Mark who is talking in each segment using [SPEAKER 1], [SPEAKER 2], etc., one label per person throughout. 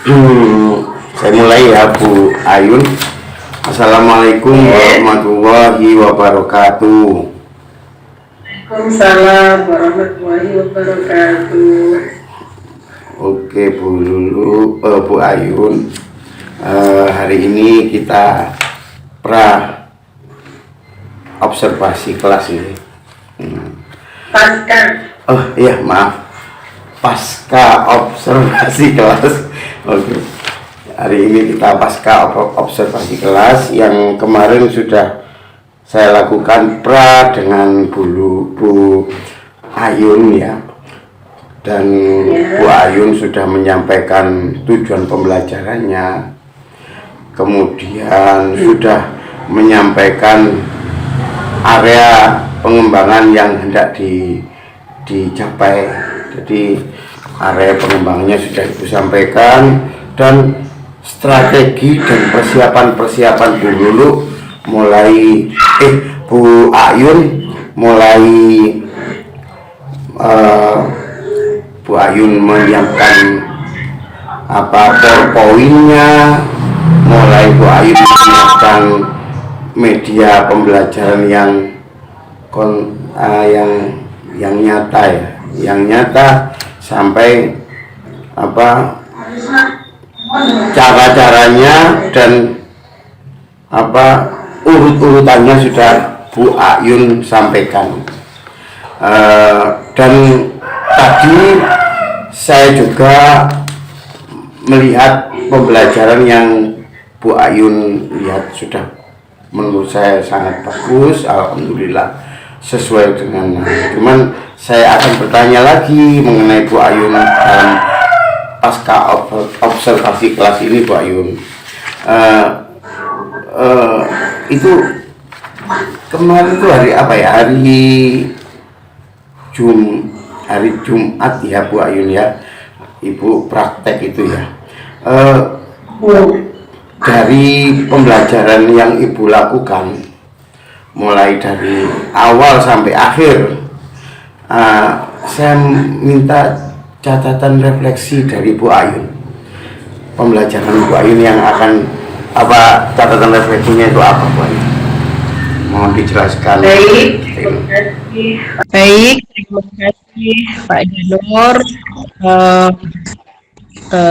[SPEAKER 1] Saya mulai ya Bu Ayun. Assalamualaikum warahmatullahi wabarakatuh.
[SPEAKER 2] Waalaikumsalam warahmatullahi wabarakatuh.
[SPEAKER 1] Oke Bu Lulu, Bu Ayun. Hari ini kita observasi kelas ini.
[SPEAKER 2] Pasca.
[SPEAKER 1] Oh iya, maaf. Pasca observasi kelas. Oke. Hari ini kita pasca observasi kelas yang kemarin sudah saya lakukan dengan Bu Ayun ya. Dan Bu Ayun sudah menyampaikan tujuan pembelajarannya. Kemudian sudah menyampaikan area pengembangan yang hendak dicapai. Jadi area pengembangannya sudah Ibu sampaikan, dan strategi dan persiapan Bu Lulu Bu Ayun mulai Bu Ayun menyiapkan powerpointnya, mulai Bu Ayun menyiapkan media pembelajaran yang nyata ya, yang nyata sampai cara-caranya dan urut-urutannya sudah Bu Ayun sampaikan. Dan tadi saya juga melihat pembelajaran yang Bu Ayun lihat, sudah menurut saya sangat bagus, alhamdulillah sesuai dengan. Cuman saya akan bertanya lagi mengenai Bu Ayun dalam pasca observasi kelas ini. Bu Ayun, itu kemarin itu hari apa ya? Hari Jumat ya Bu Ayun ya, Ibu praktek itu ya. Dari pembelajaran yang Ibu lakukan mulai dari awal sampai akhir, saya minta catatan refleksi dari Bu Ayun. Pembelajaran Bu Ayun yang akan catatan refleksinya itu apa, Bu Ayun? Mohon dijelaskan.
[SPEAKER 2] Baik, terima kasih Pak Danor.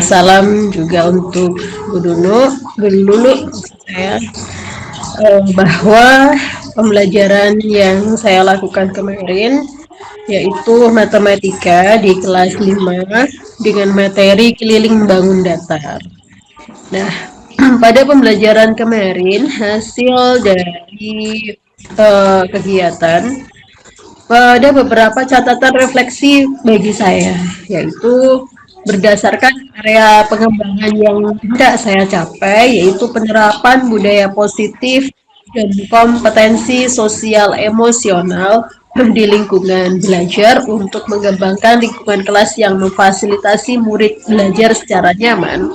[SPEAKER 2] Salam juga untuk Bu Lulu saya, bahwa pembelajaran yang saya lakukan kemarin yaitu matematika di kelas 5 dengan materi keliling bangun datar. Nah, pada pembelajaran kemarin hasil dari kegiatan ada beberapa catatan refleksi bagi saya, yaitu berdasarkan area pengembangan yang hendak saya capai, yaitu penerapan budaya positif dan kompetensi sosial emosional di lingkungan belajar untuk mengembangkan lingkungan kelas yang memfasilitasi murid belajar secara nyaman.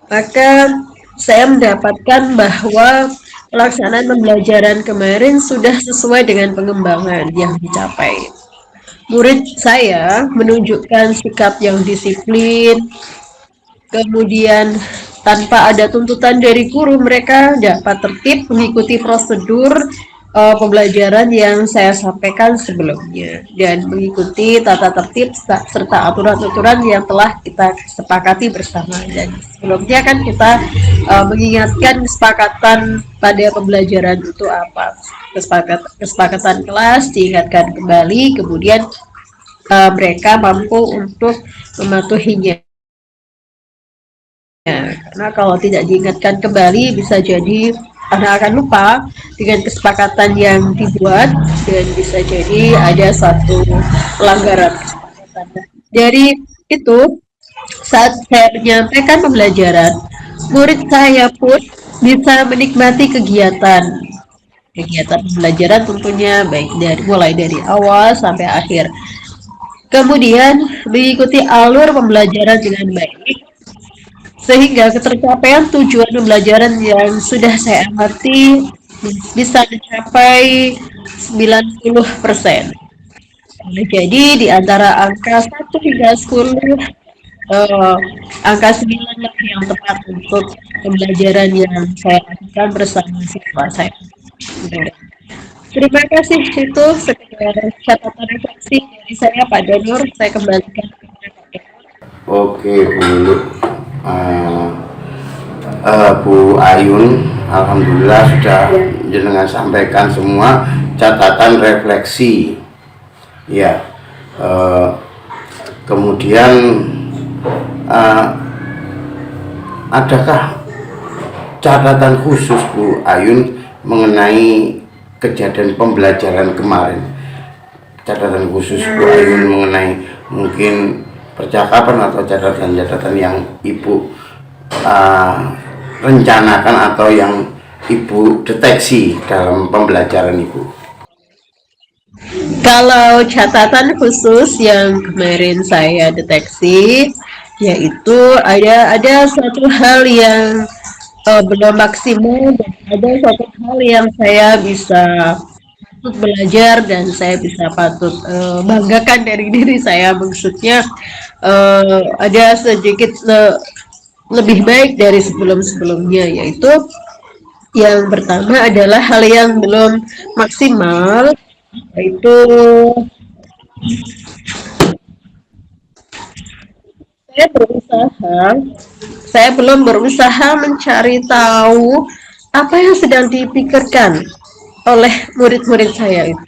[SPEAKER 2] Maka saya mendapatkan bahwa pelaksanaan pembelajaran kemarin sudah sesuai dengan pengembangan yang dicapai. Murid saya menunjukkan sikap yang disiplin, kemudian tanpa ada tuntutan dari guru mereka dapat tertib mengikuti prosedur pembelajaran yang saya sampaikan sebelumnya dan mengikuti tata tertib serta aturan-aturan yang telah kita sepakati bersama. Dan sebelumnya kan kita mengingatkan kesepakatan pada pembelajaran itu apa, kesepakatan kelas diingatkan kembali, kemudian mereka mampu untuk mematuhinya. Karena kalau tidak diingatkan kembali bisa jadi anak akan lupa dengan kesepakatan yang dibuat dan bisa jadi ada satu pelanggaran kesepakatan. Dari itu, saat saya menyampaikan pembelajaran, murid saya pun bisa menikmati kegiatan pembelajaran tentunya, baik mulai dari awal sampai akhir. Kemudian mengikuti alur pembelajaran dengan baik, sehingga ketercapaian tujuan pembelajaran yang sudah saya amati bisa mencapai 90%. Jadi di antara angka 1 hingga 10 Angka 9 lah yang tepat untuk pembelajaran yang saya lakukan bersama siswa saya. Terima kasih, itu sekedar catatan refleksi dari saya Pak Danur. Saya kembalikan kepada Pak Danur.
[SPEAKER 1] Oke Bu Lulu. Eh, Bu Ayun, alhamdulillah sudah jenengan sampaikan semua catatan refleksi. Ya, kemudian eh, adakah catatan khusus Bu Ayun mengenai kejadian pembelajaran kemarin? Catatan khusus Bu Ayun mengenai mungkin percakapan atau catatan-catatan yang Ibu rencanakan atau yang Ibu deteksi dalam pembelajaran Ibu?
[SPEAKER 2] Kalau catatan khusus yang kemarin saya deteksi, yaitu ada satu hal yang belum maksimal dan ada satu hal yang saya bisa patut belajar dan saya bisa patut banggakan dari diri saya. Maksudnya ada sedikit lebih baik dari sebelum-sebelumnya, yaitu yang pertama adalah hal yang belum maksimal, yaitu saya berusaha, saya belum berusaha mencari tahu apa yang sedang dipikirkan oleh murid-murid saya itu,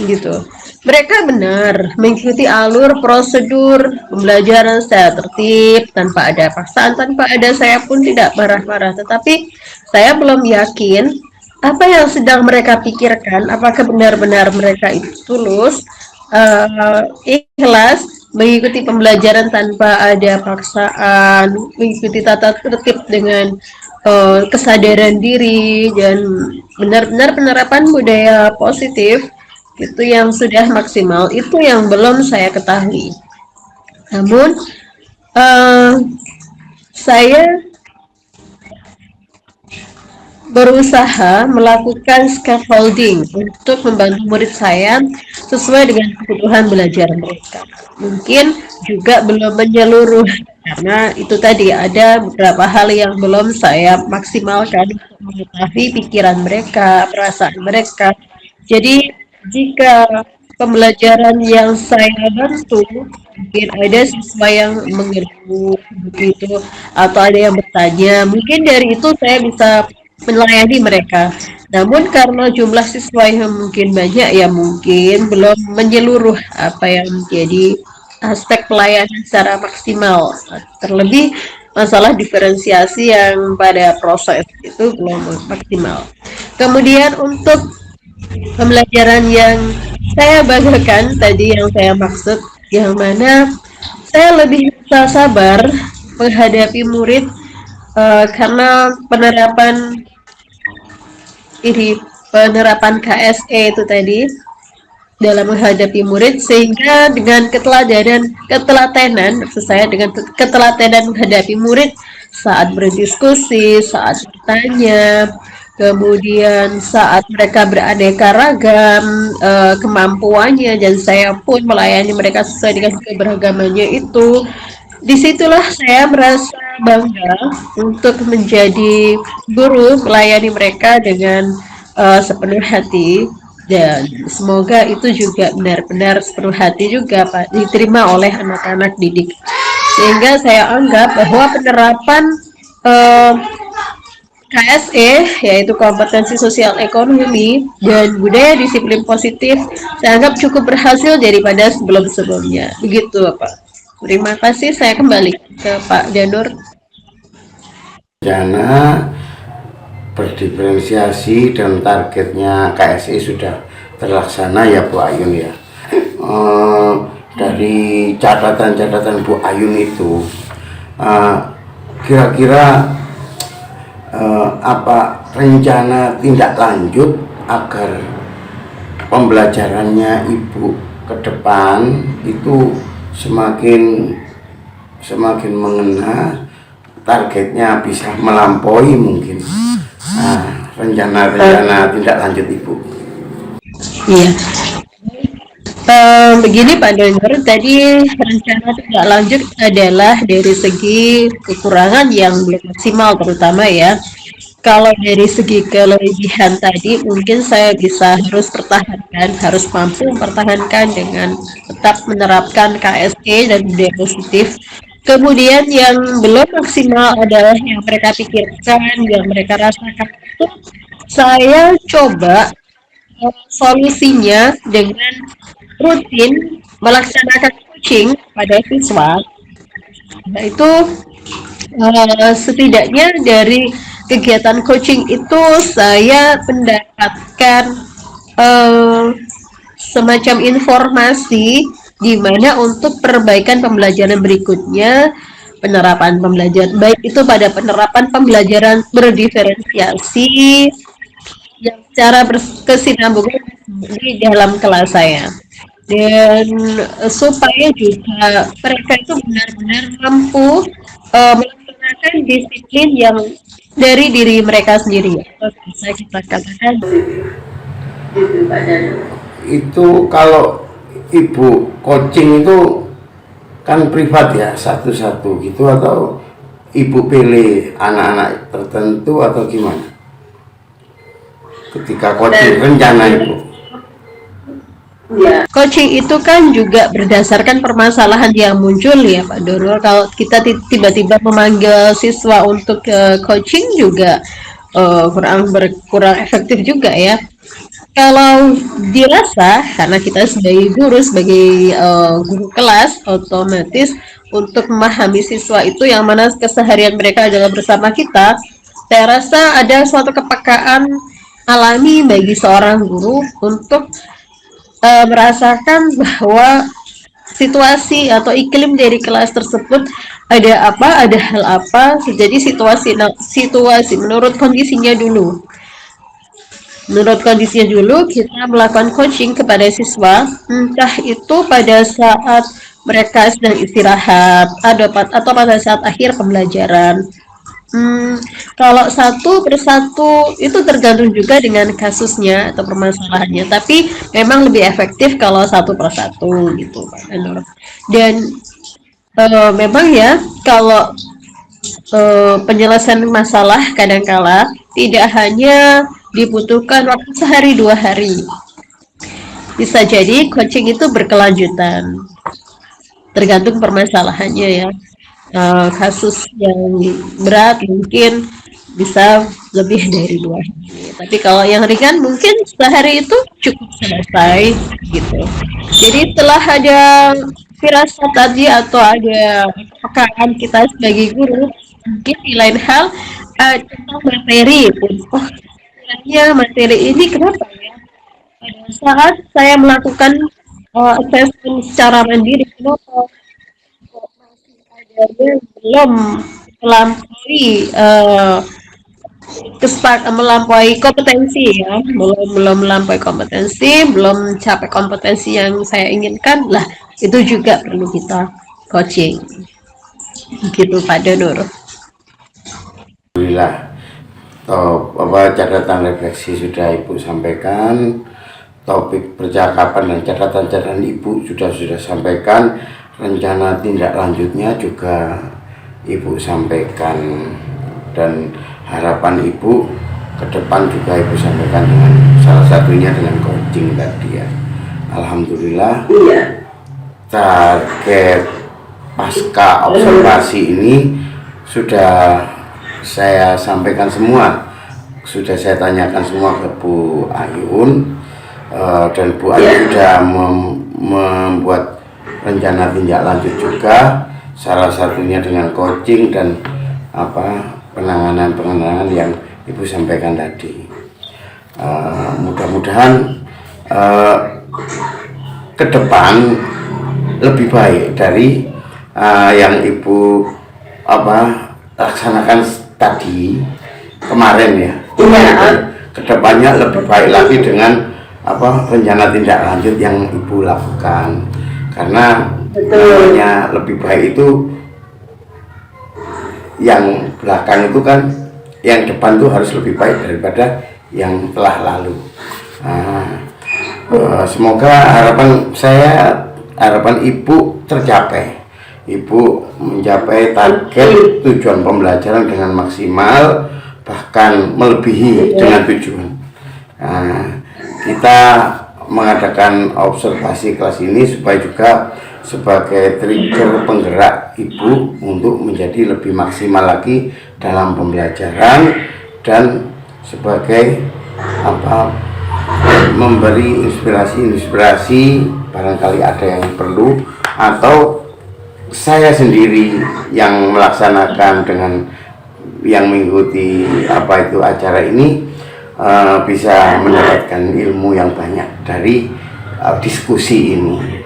[SPEAKER 2] gitu. Mereka benar mengikuti alur prosedur pembelajaran secara tertib tanpa ada paksaan, tanpa ada saya pun tidak marah-marah. Tetapi saya belum yakin apa yang sedang mereka pikirkan, apakah benar-benar mereka itu tulus, ikhlas mengikuti pembelajaran tanpa ada paksaan, mengikuti tata tertib dengan kesadaran diri dan benar-benar penerapan budaya positif itu yang sudah maksimal, itu yang belum saya ketahui. Namun saya berusaha melakukan scaffolding untuk membantu murid saya sesuai dengan kebutuhan belajar mereka. Mungkin juga belum menyeluruh karena itu tadi ada beberapa hal yang belum saya maksimalkan untuk mengetahui pikiran mereka, perasaan mereka. Jadi jika pembelajaran yang saya bantu mungkin ada siswa yang mengeluh begitu atau ada yang bertanya, mungkin dari itu saya bisa melayani mereka. Namun karena jumlah siswa yang mungkin banyak ya mungkin belum menyeluruh apa yang menjadi aspek pelayanan secara maksimal. Terlebih masalah diferensiasi yang pada proses itu belum maksimal. Kemudian untuk pembelajaran yang saya banggakan tadi yang saya maksud, yang mana saya lebih bisa sabar menghadapi murid karena penerapan KSE itu tadi dalam menghadapi murid, sehingga dengan ketelatenan saya dengan ketelatenan menghadapi murid saat berdiskusi, saat bertanya, kemudian saat mereka beraneka ragam kemampuannya dan saya pun melayani mereka sesuai dengan keberagamannya itu. Disitulah saya merasa bangga untuk menjadi guru, melayani mereka dengan sepenuh hati, dan semoga itu juga benar-benar sepenuh hati juga Pak diterima oleh anak-anak didik, sehingga saya anggap bahwa penerapan eh, KSE yaitu kompetensi sosial ekonomi dan budaya disiplin positif saya anggap cukup berhasil daripada sebelum-sebelumnya, begitu Pak. Terima kasih, saya kembali ke Pak Janur.
[SPEAKER 1] Rencana berdiferensiasi dan targetnya KSI sudah terlaksana ya Bu Ayun ya. Dari catatan-catatan Bu Ayun itu kira-kira apa rencana tindak lanjut agar pembelajarannya Ibu ke depan itu semakin mengena, targetnya bisa melampaui mungkin rencana tindak lanjut Ibu?
[SPEAKER 2] Iya, Begini Pak Donor, tadi rencana tidak lanjut adalah dari segi kekurangan yang belum maksimal terutama ya. Kalau dari segi kelebihan tadi mungkin saya bisa harus pertahankan, harus mampu mempertahankan dengan tetap menerapkan KSE dan budaya positif. Kemudian yang belum maksimal adalah yang mereka pikirkan, yang mereka rasakan itu saya coba solusinya dengan rutin melaksanakan coaching pada siswa. Nah, itu setidaknya dari kegiatan coaching itu saya mendapatkan eh, semacam informasi di mana untuk perbaikan pembelajaran berikutnya, penerapan pembelajaran baik itu pada penerapan pembelajaran berdiferensiasi yang secara berkesinambungan di dalam kelas saya, dan supaya juga mereka itu benar-benar mampu melaksanakan disiplin yang dari diri mereka sendiri, atau bisa kita katakan gitu Pak Danu.
[SPEAKER 1] Itu kalau ibu coaching itu kan privat ya, satu-satu gitu, atau ibu pilih anak-anak tertentu atau gimana ketika coaching rencana ibu?
[SPEAKER 2] Ya, coaching itu kan juga berdasarkan permasalahan yang muncul ya Pak Dono. Kalau kita tiba-tiba memanggil siswa untuk coaching juga kurang efektif juga ya. Kalau dirasa karena kita sebagai guru, sebagai guru kelas, otomatis untuk memahami siswa itu yang mana keseharian mereka adalah bersama kita, saya rasa ada suatu kepekaan alami bagi seorang guru untuk merasakan bahwa situasi atau iklim dari kelas tersebut ada apa, ada hal apa, jadi situasi menurut kondisinya dulu. Menurut kondisinya dulu, kita melakukan coaching kepada siswa, entah itu pada saat mereka sedang istirahat, atau pada saat akhir pembelajaran. Kalau satu persatu itu tergantung juga dengan kasusnya atau permasalahannya, tapi memang lebih efektif kalau satu persatu gitu Pak Anur. Dan memang ya kalau penyelesaian masalah kadangkala tidak hanya dibutuhkan waktu sehari 2 hari, bisa jadi coaching itu berkelanjutan tergantung permasalahannya ya. Kasus yang berat mungkin bisa lebih dari 2 hari, tapi kalau yang ringan mungkin sehari itu cukup selesai gitu. Jadi setelah ada firasat tadi atau ada kepekaan kita sebagai guru, mungkin di lain hal tentang materi pun, oh kiranya materi ini kenapa ya pada saat saya melakukan assessment secara mandiri, kenapa adanya belum melampaui melampaui kompetensi ya, belum belum melampaui kompetensi, belum capai kompetensi yang saya inginkan lah, itu juga perlu kita coaching gitu Pak Donur.
[SPEAKER 1] Alhamdulillah, catatan refleksi sudah ibu sampaikan, topik percakapan dan catatan-catatan ibu sudah sampaikan, rencana tindak lanjutnya juga ibu sampaikan, dan harapan ibu ke depan juga ibu sampaikan, dengan salah satunya dengan coaching tadi ya. Alhamdulillah, target pasca observasi ini sudah saya sampaikan semua, sudah saya tanyakan semua ke Bu Ayun, dan Bu Ayun sudah membuat rencana tindak lanjut juga, salah satunya dengan coaching dan penanganan yang ibu sampaikan tadi. Mudah-mudahan ke depan lebih baik dari yang ibu laksanakan tadi kemarin ya. Kedepannya lebih baik lagi dengan rencana tindak lanjut yang ibu lakukan, karena namanya lebih baik itu yang belakang itu kan, yang depan tuh harus lebih baik daripada yang telah lalu. Semoga harapan ibu tercapai. Ibu mencapai target tujuan pembelajaran dengan maksimal, bahkan melebihi dengan tujuan. Nah, kita mengadakan observasi kelas ini supaya juga sebagai trigger penggerak ibu untuk menjadi lebih maksimal lagi dalam pembelajaran, dan sebagai memberi inspirasi barangkali ada yang perlu, atau saya sendiri yang melaksanakan dengan yang mengikuti acara ini bisa mendapatkan ilmu yang banyak dari diskusi ini.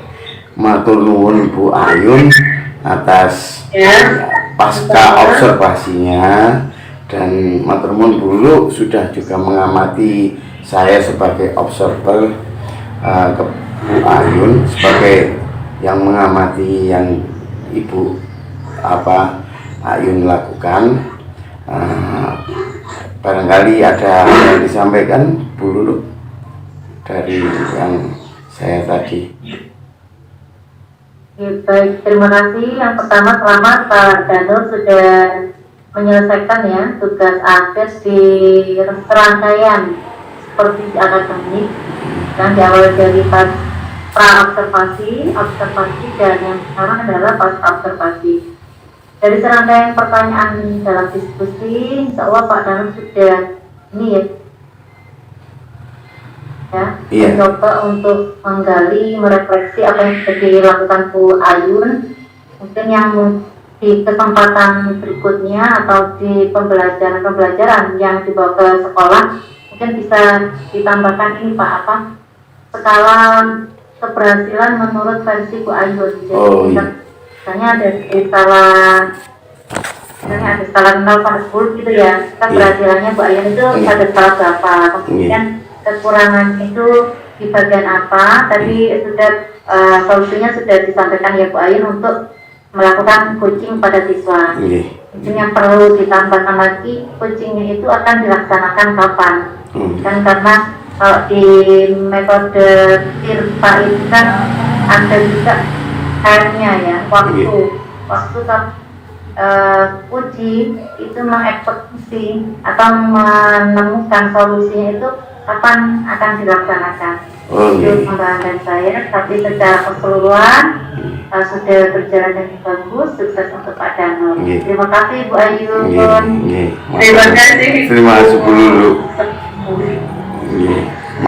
[SPEAKER 1] Matur nuwun Bu Ayun atas pasca observasinya, dan matur nuwun dulu sudah juga mengamati saya sebagai observer ke Bu Ayun sebagai yang mengamati yang Ibu Ayun lakukan. Barangkali ada yang disampaikan Bu Lulu dari yang saya tadi.
[SPEAKER 3] Baik, terima kasih. Yang pertama, selamat Pak Danur sudah menyelesaikan ya tugas akhir di serangkaian seperti akademik, dan diawali dari observasi, dan yang sekarang adalah pasca observasi. Dari serangkaian pertanyaan dalam diskusi, insya Allah Pak Danur sudah mencoba untuk menggali, merefleksi apa yang sudah dilakukan Bu Ayun. Mungkin yang di kesempatan berikutnya atau di pembelajaran yang dibawa ke sekolah, mungkin bisa ditambahkan ini Pak, skala keberhasilan menurut versi Bu Ayun. Jadi misalnya ada skala 0 sampai 10 gitu ya, keberhasilannya Bu Ayun itu pada skala berapa, kemudian kekurangan itu di bagian apa. Tadi sudah solusinya sudah disampaikan ya Bu Ayun untuk melakukan coaching pada siswa. Mungkin yang perlu ditambahkan lagi, coachingnya itu akan dilaksanakan kapan. Kan karena kalau di metode TIRPA itu kan ada juga time-nya ya, waktu uji itu mengeksekusi atau menemukan solusinya itu kapan akan dilaksanakan. Itu pembahasan saya, tapi secara keseluruhan sudah berjalan dengan bagus. Sukses untuk Pak Danur. Terima kasih Bu Ayun.
[SPEAKER 1] Terima kasih Bu Lulu.